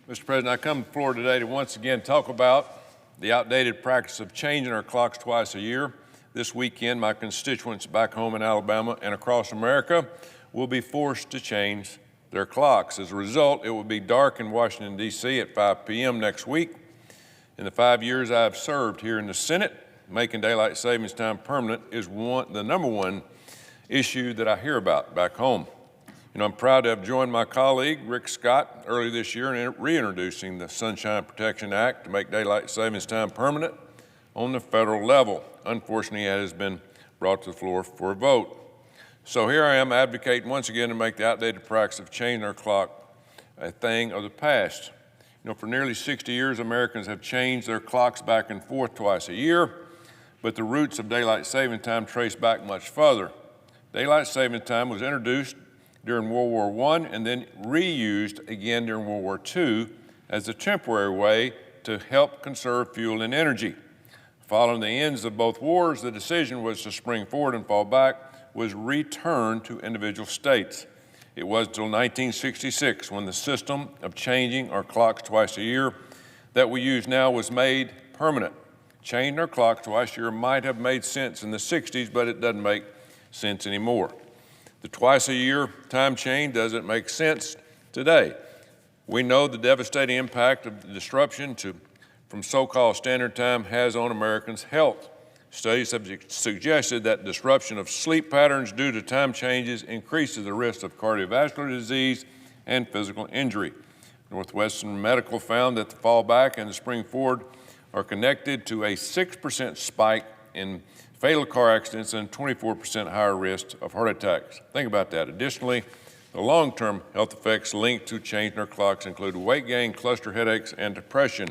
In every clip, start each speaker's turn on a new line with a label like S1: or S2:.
S1: Mr. President, I come to the floor today to once again talk about the outdated practice of changing our clocks twice a year. This weekend, my constituents back home in Alabama and across America will be forced to change their clocks. As a result, it will be dark in Washington, D.C. at 5 p.m. next week. In the 5 years I have served here in the Senate, making daylight savings time permanent is the number one issue that I hear about back home. I'm proud to have joined my colleague, Rick Scott, earlier this year in reintroducing the Sunshine Protection Act to make daylight savings time permanent on the federal level. Unfortunately, it has been brought to the floor for a vote. So here I am advocating once again to make the outdated practice of changing our clock a thing of the past. For nearly 60 years, Americans have changed their clocks back and forth twice a year, but the roots of daylight saving time trace back much further. Daylight saving time was introduced during World War I and then reused again during World War II as a temporary way to help conserve fuel and energy. Following the ends of both wars, the decision was to spring forward and fall back, was returned to individual states. It was until 1966 when the system of changing our clocks twice a year that we use now was made permanent. Changing our clocks twice a year might have made sense in the 60s, but it doesn't make sense anymore. The twice-a-year time change doesn't make sense today. We know the devastating impact of the disruption from so-called standard time has on Americans' health. Studies have suggested that disruption of sleep patterns due to time changes increases the risk of cardiovascular disease and physical injury. Northwestern Medical found that the fall back and the spring forward are connected to a 6% spike in fatal car accidents and 24% higher risk of heart attacks. Think about that. Additionally, the long-term health effects linked to changing our clocks include weight gain, cluster headaches, and depression.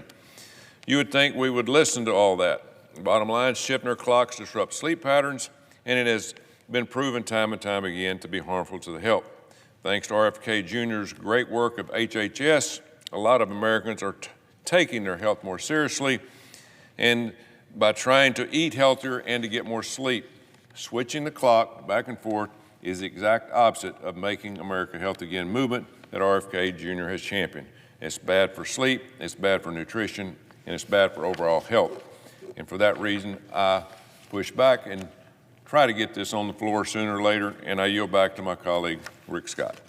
S1: You would think we would listen to all that. Bottom line, shifting our clocks disrupts sleep patterns, and it has been proven time and time again to be harmful to the health. Thanks to RFK Jr.'s great work of HHS, a lot of Americans are taking their health more seriously and by trying to eat healthier and to get more sleep. Switching the clock back and forth is the exact opposite of making America healthy again movement that RFK Jr. has championed. It's bad for sleep, it's bad for nutrition, and it's bad for overall health. And for that reason, I push back and try to get this on the floor sooner or later, and I yield back to my colleague, Rick Scott.